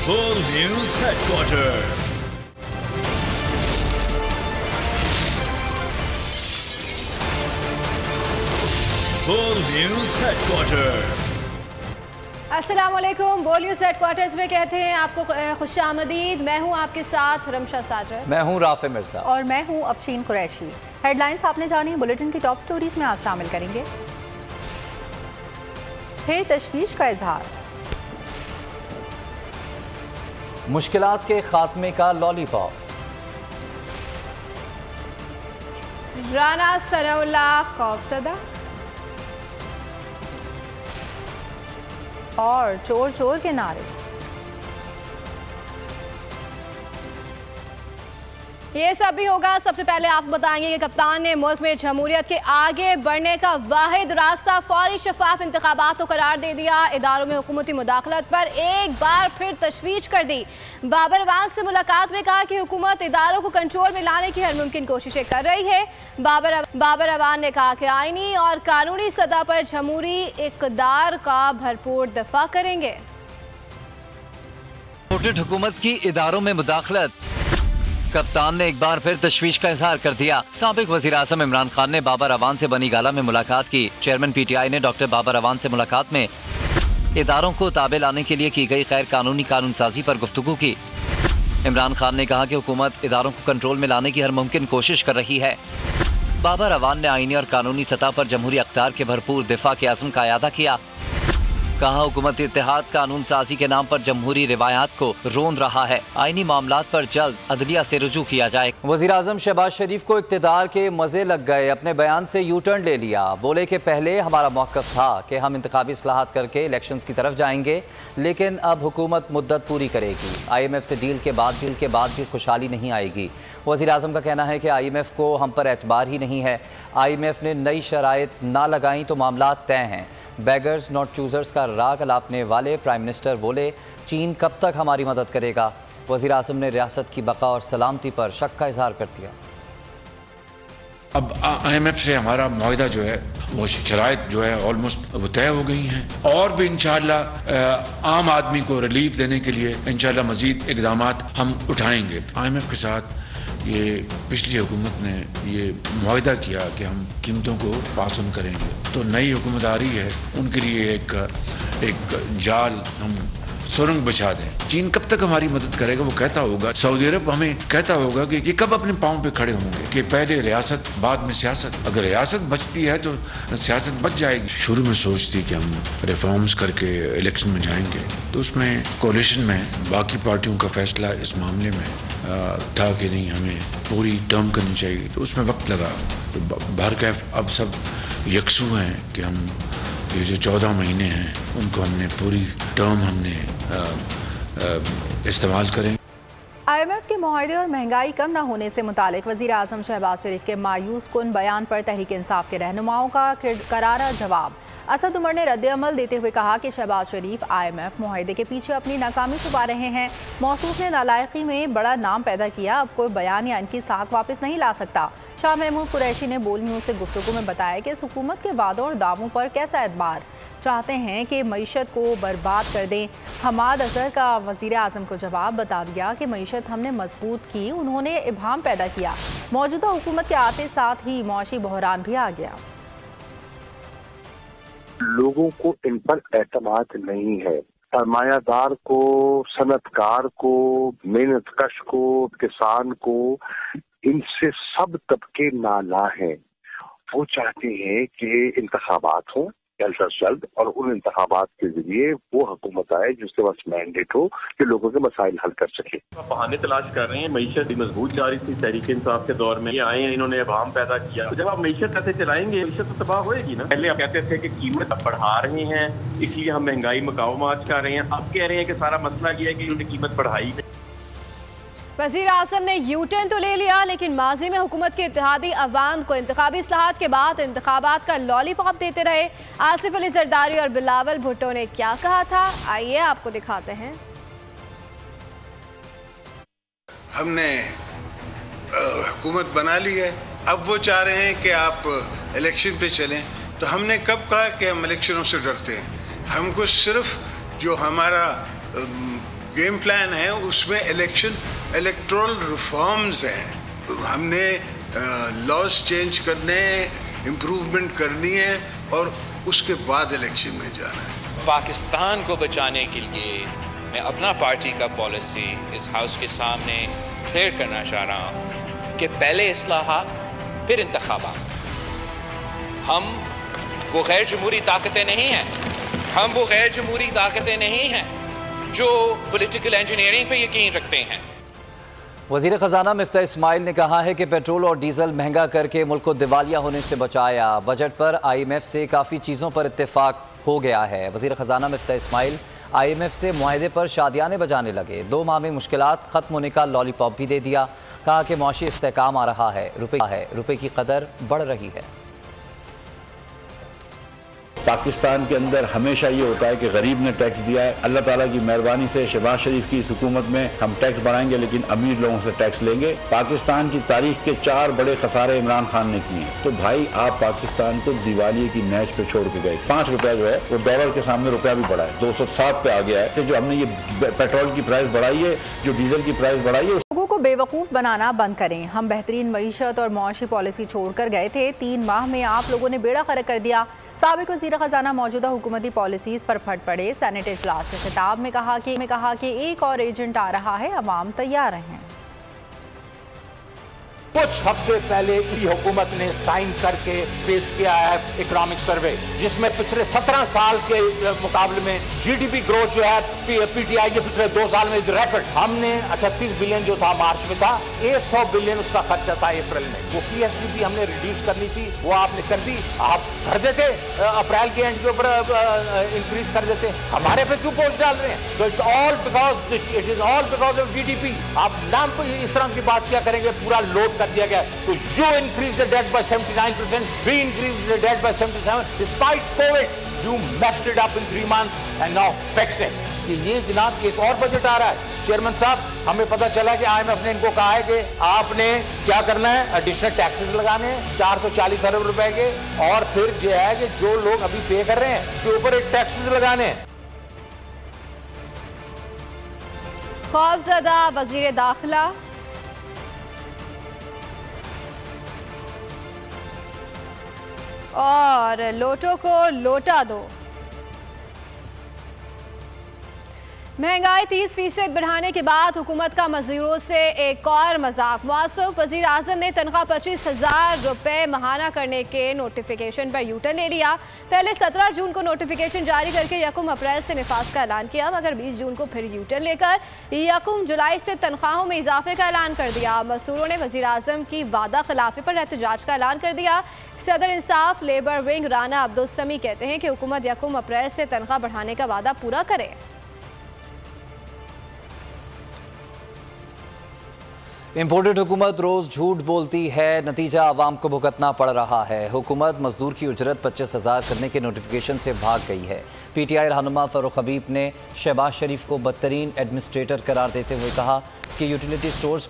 Full News Headquarters. Full News Headquarters. अस्सलामुअलैकुम। बोल news headquarters में कहते हैं आपको खुशामदीद। मैं हूं आपके साथ रमशा साजर। मैं हूं राफे मिर्जा और मैं हूं अफशीन कुरैशी। हेडलाइंस आपने जानी, बुलेटिन की टॉप स्टोरीज में आज शामिल करेंगे। फिर तशवीश का इजहार, मुश्किलात के खात्मे का लॉलीपॉप, राना सनाउल्लाह खौफजदा और चोर चोर के नारे। ये सब भी होगा। सबसे पहले आपको बताएंगे कि कप्तान ने मुल्क में जमहूरियत के आगे बढ़ने का वाहिद रास्ता फौरी शफाफ इंतखाबात को करार दे दिया। इदारों में हुकूमती मुदाखलत पर एक बार फिर तशवीश कर दी। बाबर अवान से मुलाकात में कहा कि हुकूमत इदारों को कंट्रोल में लाने की हर मुमकिन कोशिशें कर रही है। बाबर अवान ने कहा कि आईनी और कानूनी सतह पर जमहूरी इक़दार का भरपूर दफा करेंगे। हुकूमत की इदारों में मुदाखलत, कप्तान ने एक बार फिर तशवीश का इजहार कर दिया। साबिक वज़ीर आज़म इमरान खान ने बाबर अवान से बनी गाला में मुलाकात की। चेयरमैन PTI ने डॉक्टर बाबर अवान से मुलाकात में इदारों को ताबे लाने के लिए की गई गैर कानूनी कानून साजी पर गुफ्तगू की। इमरान खान ने कहा कि हुकूमत इदारों को कंट्रोल में लाने की हर मुमकिन कोशिश कर रही है। बाबर अवान ने आईनी और कानूनी सतह पर जमहूरी अख्तियार के भरपूर दिफा के अज़्म का अयादा किया। कहा हुकूमती इत्तेहाद कानून साजी के नाम पर जमहूरी रिवायात को रोंद रहा है। आईनी मामलात पर जल्द अदलिया से रुजू किया जाए। वज़ीर आज़म शहबाज शरीफ को इक़्तिदार के मज़े लग गए। अपने बयान से यू टर्न ले लिया। बोले कि पहले हमारा मौक़िफ़ था कि हम इंतखाबी इस्लाहात करके इलेक्शंस की तरफ जाएंगे, लेकिन अब हुकूमत मुद्दत पूरी करेगी। IMF से डील के बाद भी खुशहाली नहीं आएगी। वज़ीर आज़म का कहना है कि IMF को हम पर एतबार ही नहीं है। IMF ने नई शराइत ना लगाई तो मामलात तय हैं। बैगर्स नॉट चूज़र्स का राग अलापने वाले प्राइम मिनिस्टर बोले, चीन कब तक हमारी मदद करेगा। वज़ीर आज़म ने रियासत की बका और सलामती पर शक का इजहार कर दिया। अब IMF से हमारा मुआहिदा जो है वो शराइत जो है ऑलमोस्ट वो तय हो गई हैं, और भी इंशाअल्लाह आम आदमी को रिलीफ देने के लिए इंशाअल्लाह मज़ीद इक़दामात हम उठाएंगे। IMF के साथ ये पिछली हुकूमत ने ये मुआहिदा किया कि हम कीमतों को पास ऑन करेंगे, तो नई हुकूमत आ रही है उनके लिए एक जाल हम सुरंग बिछा दें। चीन कब तक हमारी मदद करेगा वो कहता होगा, सऊदी अरब हमें कहता होगा कि कब अपने पाँव पे खड़े होंगे, कि पहले रियासत बाद में सियासत। अगर रियासत बचती है तो सियासत बच जाएगी। शुरू में सोचती कि हम रिफॉर्म्स करके इलेक्शन में जाएंगे, तो उसमें कोalition में बाकी पार्टियों का फैसला इस मामले में था कि नहीं हमें पूरी टर्म करनी चाहिए, तो उसमें वक्त लगा। तो बहरकैफ अब सब यकसू हैं कि हम ये जो 14 महीने हैं उनको हमने पूरी टर्म हमने इस्तेमाल करें। IMF के मुआहदे और महंगाई कम न होने से मुतालिक वज़ीर आज़म शहबाज शरीफ के मायूस कुन बयान पर तहरीक इंसाफ के रहनुमाओं का करारा जवाब। असद उमर ने रद्द-ए-अमल देते हुए कहा कि शहबाज शरीफ IMF मुआहदे के पीछे अपनी नाकामी छुपा रहे हैं। मौसूफ ने नालायकी में बड़ा नाम पैदा किया, अब कोई बयान या इनकी साख वापस नहीं ला सकता। शाह महमूद कुरैशी ने बोल न्यूज़ से गुफ्तगू में बताया कि इस हुकूमत के वादों और दावों पर कैसा एतबार, चाहते हैं कि मईशत को बर्बाद कर दें। हमाद अजहर का वज़ीर आज़म को जवाब बता दिया कि मईशत हमने मजबूत की, उन्होंने इब्हाम पैदा किया। मौजूदा हुकूमत के आते साथ ही मुआशी बहरान भी आ गया। लोगों को इन पर एतमाद नहीं है। सरमायादार को, सनतकार को, मेहनत कश को, किसान को, इनसे सब तबके नाला हैं। वो चाहते हैं कि इंतखाबात हों जल्द से जल्द, और उन इंतखाबात के जरिए वो हुकूमत आए जिसके पास मैंडेट हो कि लोगों के मसाइल हल कर सके। बहाने तलाश कर रहे हैं। मईशत मजबूत जा रही थी तहरीक इंसाफ के दौर में, ये आए हैं, इन्होंने अवाम पैदा किया। तो जब आप मईशत ऐसे चलाएंगे, मईशत तो तबाह होएगी ना। पहले आप कहते थे कि कीमत बढ़ा रहे हैं इसलिए हम महंगाई मुकावमात कर रहे हैं, अब कह रहे हैं कि सारा मसला ये है कि इन्होंने कीमत बढ़ाई। वज़ीर आज़म ने यू टर्न तो ले लिया, लेकिन माजी में हुकूमत के इत्तेहादी अवाम को इंतखाबी इस्लाहात के बाद इंतखाबात का लॉलीपॉप देते रहे। आसिफ अली जरदारी और बिलावल भुट्टो ने क्या कहा था, आइए आपको दिखाते हैं। हमने हुकूमत बना ली है, अब वो चाह रहे हैं कि आप इलेक्शन पे चलें, तो हमने कब कहा कि हम इलेक्शनों से डरते हैं? हमको सिर्फ जो हमारा गेम प्लान है उसमें इलेक्टोरल रिफॉर्म्स हैं। हमने लॉज चेंज करने, इम्प्रूवमेंट करनी है और उसके बाद इलेक्शन में जाना है। पाकिस्तान को बचाने के लिए मैं अपना पार्टी का पॉलिसी इस हाउस के सामने क्लियर करना चाह रहा हूँ कि पहले इस्लाहात फिर इंतखाबात। हम वो गैर जमहूरी ताकतें नहीं हैं, हम वो गैर जमहूरी ताकतें नहीं हैं जो पॉलिटिकल इंजीनियरिंग पे यकीन रखते हैं। वज़ीर ख़जाना मिफ्ता इस्माइल ने कहा है कि पेट्रोल और डीजल महंगा करके मुल्क को दिवालिया होने से बचाया। बजट पर IMF से काफ़ी चीज़ों पर इत्तेफाक हो गया है। वज़ीर ख़जाना मिफ्ता इस्माइल IMF से मुआहदे पर शादियाने बजाने लगे। 2 माह में मुश्किलात ख़त्म होने का लॉलीपॉप भी दे दिया। कहा कि मौशी इस्तेहकाम आ रहा है, रुपये की कदर बढ़ रही है। पाकिस्तान के अंदर हमेशा ये होता है कि गरीब ने टैक्स दिया है, अल्लाह ताला की मेहरबानी से शहबाज शरीफ की इस हुकूमत में हम टैक्स बढ़ाएंगे लेकिन अमीर लोगों से टैक्स लेंगे। पाकिस्तान की तारीख के 4 बड़े खसारे इमरान खान ने किए हैं। तो भाई आप पाकिस्तान को दिवालिये की नहज पे छोड़ के गए। 5 रुपया जो है वो डॉलर के सामने रुपया भी बढ़ा है, 207 पे आ गया है। तो जो हमने ये पेट्रोल की प्राइस बढ़ाई है, जो डीजल की प्राइस बढ़ाई है, लोगों को बेवकूफ़ बनाना बंद करें। हम बेहतरीन मईशत और मुआशी पॉलिसी छोड़कर गए थे, 3 माह में आप लोगों ने बेड़ा गर्क कर दिया। साबिक वज़ीर ख़जाना मौजूदा हुकूमती पॉलिसीज़ पर फट पड़े। सेनेट इजलास के खिताब में कहा कि एक और एजेंट आ रहा है, अवाम तैयार हैं। कुछ हफ्ते पहले हुकूमत ने साइन करके पेश किया है इकोनॉमिक सर्वे, जिसमें पिछले 17 साल के मुकाबले में जीडीपी ग्रोथ जो है पीटीआई के पिछले 2 साल में रिकॉर्ड। हमने 38 बिलियन जो था मार्च में था, 100 बिलियन उसका खर्चा था अप्रैल में। वो पीएसडीपी हमने रिड्यूस करनी थी, वो आपने कर दी। आप कर देते अप्रैल के एंड के ऊपर इंक्रीज कर देते, हमारे पे क्यों बोझ डाल रहे हैं? तो it is all because of GDP. आप नाम पर इस तरह की बात क्या करेंगे, पूरा लोड दिया गया। तो you increase the debt by 79%, we increase the debt by 77%. Despite COVID, you messed it up in 3 months and now fix it. ये जनाब एक और बजट आ रहा है। चेयरमैन साहब, हमें पता चला कि IMF ने इनको कहा है कि आपने क्या करना है, एडिशनल टैक्सेस लगाने हैं 440 अरब रुपए के, और फिर जो है कि जो लोग अभी पे कर रहे हैं उसके ऊपर एक टैक्सेस लगाने हैं। खौफजदा वजीर दाखिला और लोटो को लोटा दो। महंगाई 30% बढ़ाने के बाद हुकूमत का मज़दूरों से एक और मजाक। मुआसफ वज़ीर आज़म ने तनख्वाह 25,000 रुपये माहाना करने के नोटिफिकेशन पर यूटर्न ले लिया। पहले 17 जून को नोटिफिकेशन जारी करके 1 अप्रैल से निफाज का ऐलान किया, मगर 20 जून को फिर यूटर्न लेकर 1 जुलाई से तनख्वाहों में इजाफे का ऐलान कर दिया। मज़दूरों ने वज़ीर आज़म की वादा खिलाफी पर एहतजाज का ऐलान कर दिया। सदर इंसाफ लेबर विंग राना अब्दुल समी कहते हैं कि हुकूमत 1 अप्रैल से तनख्वाह बढ़ाने का वादा पूरा करे। इम्पोर्टेड हुकूमत रोज़ झूठ बोलती है, नतीजा आवाम को भुगतना पड़ रहा है। हुकूमत मजदूर की उजरत 25,000 करने के नोटिफिकेशन से भाग गई है। PTI रहनुमा फ़ारूक हबीब ने शहबाज शरीफ को बदतरीन एडमिनिस्ट्रेटर करार देते हुए कहा कि यूटिलिटी स्टोर्स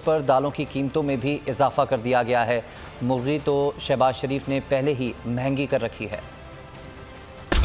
पर दालों की कीमतों में भी इजाफा कर दिया गया है। मुर्गी तो शहबाज शरीफ ने पहले ही महंगी कर रखी है।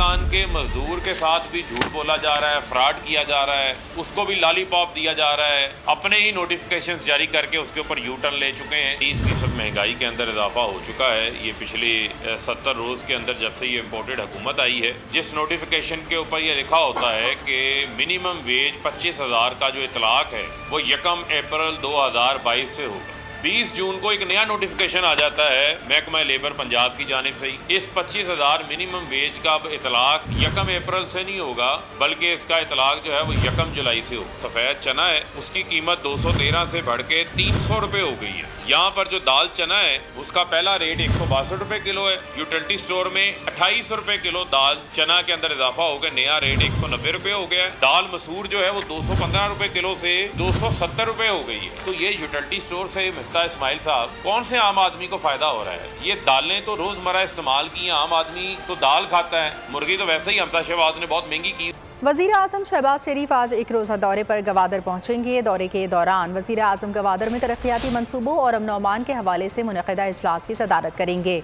पाकिस्तान के मजदूर के साथ भी झूठ बोला जा रहा है, फ्रॉड किया जा रहा है, उसको भी लॉलीपॉप दिया जा रहा है। अपने ही नोटिफिकेशंस जारी करके उसके ऊपर यू टर्न ले चुके हैं। 30% महंगाई के अंदर इजाफा हो चुका है। ये पिछले 70 रोज़ के अंदर जब से ये इम्पोर्टेड हुकूमत आई है, जिस नोटिफिकेशन के ऊपर ये लिखा होता है कि मिनिमम वेज 25,000 का जो इतलाक है वो 1 अप्रैल 2022 से होगा। 20 जून को एक नया नोटिफिकेशन आ जाता है महकमा लेबर पंजाब की जानिब से। इस 25,000 मिनिमम वेज का अब इतलाक 1 अप्रैल से नहीं होगा, बल्कि इसका इतलाक जो है वो 1 जुलाई से होगा। सफ़ेद चना है, उसकी कीमत 213 से बढ़ के 300 रुपये हो गई है। यहाँ पर जो दाल चना है उसका पहला रेट 162 रुपये किलो है। यूटिलिटी स्टोर में 28 रुपये किलो दाल चना के अंदर इजाफा हो गया, नया रेट 190 रुपये हो गया है। दाल मसूर जो है वो 215 रुपये किलो से 270 रुपये हो गई है। तो ये यूटिलिटी स्टोर से इस्माइल साहब, कौन से आम आदमी को फायदा हो रहा है? ये दालें तो रोजमर्रा इस्तेमाल की, आम आदमी तो दाल खाता है, मुर्गी तो वैसे ही हमता शहबाज ने बहुत महंगी की। वज़ीर आज़म शहबाज शरीफ आज एक रोज़ा दौरे पर गवादर पहुंचेंगे। दौरे के दौरान वज़ीर आज़म गवादर में तरक्याती मनसूबों और अमन अमान के हवाले से मुनक़िदा इजलास की सदारत करेंगे।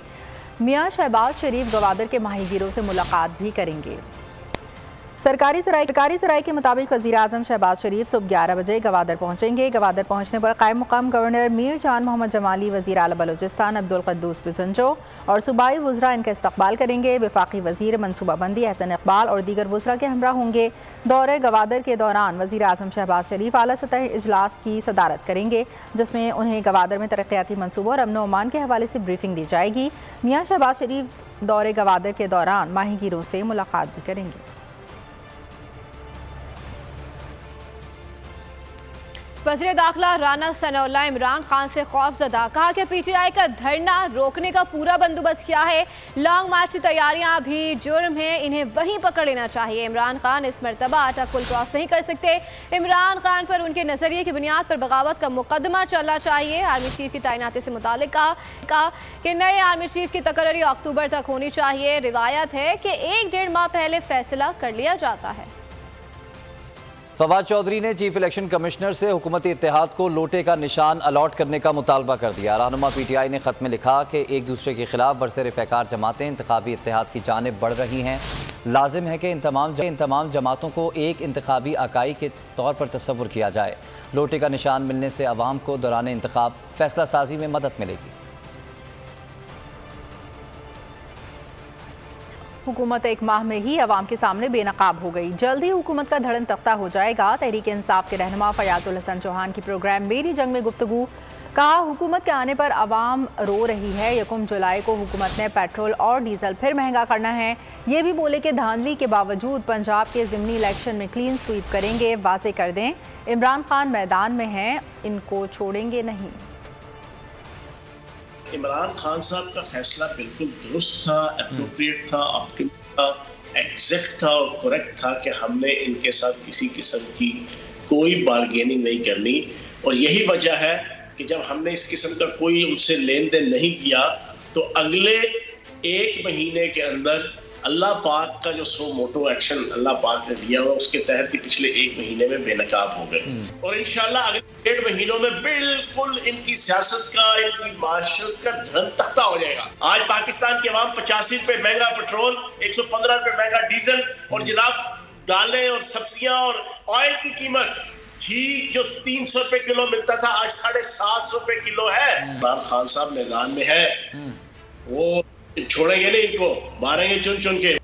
मियाँ शहबाज शरीफ गवादर के माहीगीरों से मुलाकात भी करेंगे। सरकारी सराय के मुताबिक वज़ीर-ए-आज़म शहबाज शरीफ सुबह 11 बजे गवादर पहुंचेंगे। गवादर पहुंचने पर कायम मुकाम गवर्नर मीर जान मोहम्मद जमाली, वज़ीर आला बलूचिस्तान अब्दुल क़द्दूस बिज़ंजो और सूबाई वज़रा इनका इस्तकबाल करेंगे। वफाकी वज़ीर मनसूबाबंदी अहसन इकबाल और दीगर वज़रा के हमरा होंगे। दौरे गवादर के दौरान वज़ीर-ए-आज़म शहबाज शरीफ आला सतह इजलास की सदारत करेंगे, जिसमें उन्हें गवादर में तरक्याती मनसूबों और अमन अमान के हवाले से ब्रीफिंग दी जाएगी। मियाँ शहबाज शरीफ दौरे गवादर के दौरान माहीगीरों से मुलाकात भी करेंगे। वज़ीर दाखिला राना सनाउल्लाह इमरान खान से खौफजदा, कहा कि पीटीआई का धरना रोकने का पूरा बंदोबस्त किया है। लॉन्ग मार्च की तैयारियां भी जुर्म है, इन्हें वहीं पकड़ लेना चाहिए। इमरान खान इस मरतबा अटक पुल क्रॉस नहीं कर सकते। इमरान खान पर उनके नजरिए की बुनियाद पर बगावत का मुकदमा चलना चाहिए। आर्मी चीफ की तैनाती से मुतालिक कहा कि नए आर्मी चीफ की तकर्री अक्टूबर तक होनी चाहिए। रिवायत है कि 1-1.5 माह पहले फैसला कर लिया जाता है। फवाद चौधरी ने चीफ इलेक्शन कमिश्नर से हुकूमती इत्तेहाद को लोटे का निशान अलॉट करने का मुतालबा कर दिया। रहनुमा पीटीआई ने खत में लिखा कि एक दूसरे के खिलाफ बरसर पैकार जमातें इंतखाबी इत्तेहाद की जानिब बढ़ रही हैं। लाजिम है कि इन तमाम जमातों को एक इंतखाबी अकाई के तौर पर तस्वुर किया जाए। लोटे का निशान मिलने से अवाम को दौरान इंतखाब फैसला साजी में मदद मिलेगी। हुकूमत 1 माह में ही अवाम के सामने बेनकाब हो गई। जल्द ही हुकूमत का धड़न तख्ता हो जाएगा। तहरीक इंसाफ के रहनुमा फयाजुल हसन चौहान की प्रोग्राम मेरी जंग में गुफ्तगू, कहा हुकूमत के आने पर अवाम रो रही है। 1 जुलाई को हुकूमत ने पेट्रोल और डीजल फिर महंगा करना है। ये भी बोले कि धांधली के बावजूद पंजाब के ज़िमनी इलेक्शन में क्लीन स्वीप करेंगे। वाज़े कर दें इमरान खान मैदान में हैं, इनको छोड़ेंगे नहीं। इमरान खान साहब का फैसला बिल्कुल दुरुस्त था, एप्रोप्रिएट था, ऑप्टिमम था, एग्जैक्ट था और करेक्ट था कि हमने इनके साथ किसी किस्म की कोई बार्गेनिंग नहीं करनी। और यही वजह है कि जब हमने इस किस्म का कोई उनसे लेन देन नहीं किया तो अगले 1 महीने के अंदर अल्लाह पाक का जो सो मोटो एक्शन अल्लाह पाक ने दिया हुआ उसके तहत ही पिछले 1 महीने में बेनकाब हो गए। और इंशाल्लाह अगले 1.5 महीनों में बिल्कुल इनकी सियासत का, इनकी माशरत का धर्म तख्ता हो जाएगा। आज पाकिस्तान के अवाम 85 रुपए महंगा पेट्रोल, 115 रुपए महंगा डीजल और जनाब दालें और सब्जियां और ऑयल की कीमत घी जो 300 रुपए किलो मिलता था आज 750 रुपए किलो है। इमरान खान साहब मैदान में है, वो छोड़ेंगे नहीं, इनको मारेंगे चुन चुन के।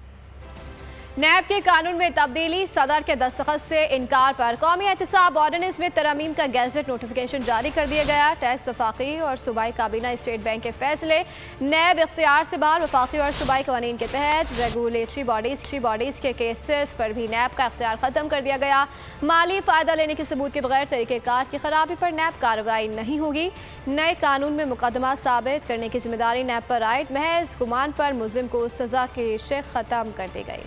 नैब के कानून में तब्दीली, सदर के दस्तखत से इनकार पर कौमी एहतसाब ऑर्डिनेंस में तरमीम का गैजेट नोटिफिकेशन जारी कर दिया गया। टैक्स वफाकी और सूबाई काबीना स्टेट बैंक के फैसले नैब इख्तियार से बाहर। वफाकी और सूबाई कवानीन के तहत रेगुलेटरी बॉडीज के केसेस पर भी नैब का इख्तियार ख़त्म कर दिया गया। माली फ़ायदा लेने के सबूत के बगैर तरीक़ेकार की खराबी पर नैब कार्रवाई नहीं होगी। नए कानून में मुकदमा साबित करने की जिम्मेदारी नैब पर आयद, महज गुमान पर मुलजिम को सज़ा की शेख ख़त्म कर दी गई।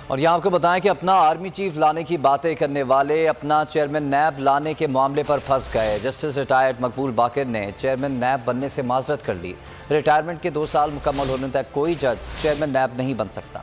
और यहाँ आपको बताएं कि अपना आर्मी चीफ लाने की बातें करने वाले अपना चेयरमैन नैब लाने के मामले पर फंस गए। जस्टिस रिटायर्ड मकबूल बाकर ने चेयरमैन नैब बनने से माजरत कर ली। रिटायरमेंट के 2 साल मुकम्मल होने तक कोई जज चेयरमैन नैब नहीं बन सकता।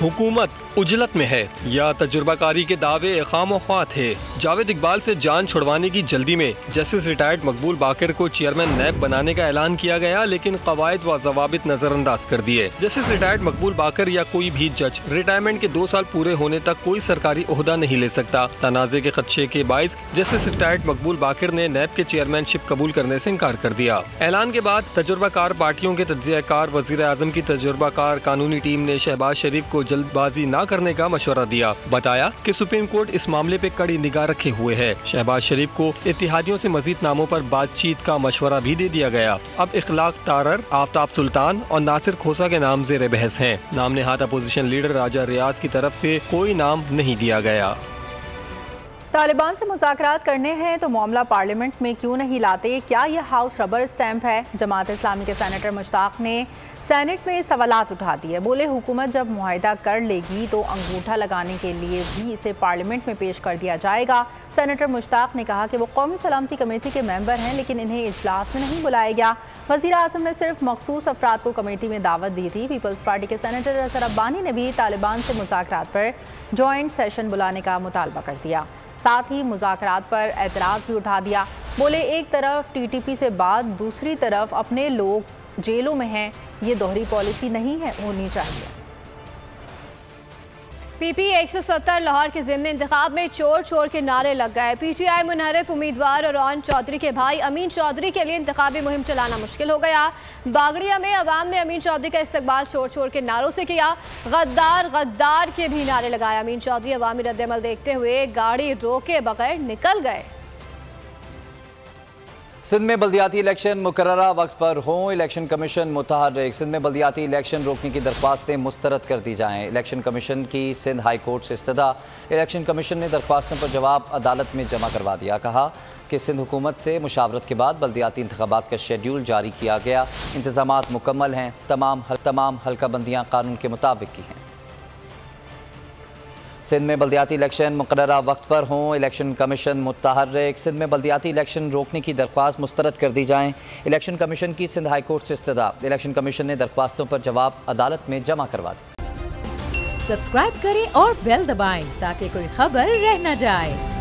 हुकूमत उजलत में है या तजुर्बाकारी के दावे खामोखा थे। जावेद इकबाल से जान छुड़वाने की जल्दी में जस्टिस रिटायर्ड मकबूल बाकर को चेयरमैन नैब बनाने का ऐलान किया गया, लेकिन कवायद व जवाबित नजरअंदाज कर दिए। जस्टिस रिटायर्ड मकबूल बाकर या कोई भी जज रिटायरमेंट के 2 साल पूरे होने तक कोई सरकारी ओहदा नहीं ले सकता। तनाज़े के खदशे के बाइस जस्टिस रिटायर्ड मकबूल बाकर ने नैब के चेयरमैनशिप कबूल करने से इनकार कर दिया। ऐलान के बाद तजुर्बाकार पार्टियों के तज्ज़ियाकार वज़ीर आज़म की तजुर्बाकार कानूनी टीम ने शहबाज शरीफ को जल्दबाजी न करने का मशवरा दिया। बताया कि सुप्रीम कोर्ट इस मामले पे कड़ी निगाह रखे हुए है। शहबाज शरीफ को इत्तेहादियों से मजीद नामों पर बातचीत का मशवरा भी दे दिया गया। अब इखलाक तारर, आफ्ताब सुल्तान और नासिर खोसा के नाम ज़ेर बहस हैं। नाम नहाद अपोजिशन लीडर राजा रियाज की तरफ से कोई नाम नहीं दिया गया। तालिबान से मुज़ाकरात करने हैं तो मामला पार्लियामेंट में क्यों नहीं लाते? क्या यह हाउस रबर स्टैंप है? जमात इस्लामी के सेनेटर मुश्ताक ने सेनेट में सवालात उठा दिए। बोले हुकूमत जब मुआहिदा कर लेगी तो अंगूठा लगाने के लिए भी इसे पार्लियामेंट में पेश कर दिया जाएगा। सेनेटर मुश्ताक ने कहा कि वो कौमी सलामती कमेटी के मेंबर हैं, लेकिन इन्हें इजलास में नहीं बुलाया गया। वज़ीर आज़म ने सिर्फ मखसूस अफराद को कमेटी में दावत दी थी। पीपल्स पार्टी के सेनेटर असर अब्बानी ने भी तालिबान से मुज़ाकरात पर जॉइंट सेशन बुलाने का मुतालबा कर दिया। साथ ही मुज़ाकरात पर एतराज़ भी उठा दिया। बोले एक तरफ TTP से बात, दूसरी तरफ अपने लोग जेलों में हैं, ये दोहरी पॉलिसी नहीं है, होनी चाहिए। PP 170 लाहौर के ज़िमनी इंतखाब में चोर चोर के नारे लग गए। PTI मुनहरिफ उम्मीदवार और चौधरी के भाई अमीन चौधरी के लिए इंतखाबी मुहिम चलाना मुश्किल हो गया। बागड़िया में अवाम ने अमीन चौधरी का इस्तकबाल चोर चोर के नारों से किया। गद्दार गद्दार के भी नारे लगाए। अमीन चौधरी अवामी रद्दमल देखते हुए गाड़ी रोके बगैर निकल गए। सिंध में बल्दियाती इलेक्शन मुकर्ररा वक्त पर हों, इलेक्शन कमीशन मुतहर्रिक। सिंध में बल्दियाती इलेक्शन रोकने की दरख्वास्तें मुस्तरद कर दी जाएँ। इलेक्शन कमीशन की सिंध हाई कोर्ट से इस्तदा। इलेक्शन कमीशन ने दरख्वास्तों पर जवाब अदालत में जमा करवा दिया। कहा कि सिंध हुकूमत से मुशावरत के बाद बल्दियाती इंतखाबात का शेड्यूल जारी किया गया। इंतजामात मुकम्मल हैं। तमाम हल्का बंदियाँ कानून के मुताबिक की हैं। सिंध में बल्दियाती इलेक्शन मुकर्ररा वक्त पर हों, इलेक्शन कमीशन मुतहर्रिक। सिंध में बल्दियाती इलेक्शन रोकने की दरख्वास्त मुस्तरद कर दी जाएँ। इलेक्शन कमीशन की सिंध हाई कोर्ट से इस्तदा। इलेक्शन कमीशन ने दरख्वास्तों पर जवाब अदालत में जमा करवा दिया। सब्सक्राइब करें और बेल दबाएं ताकि कोई खबर रह न जाए।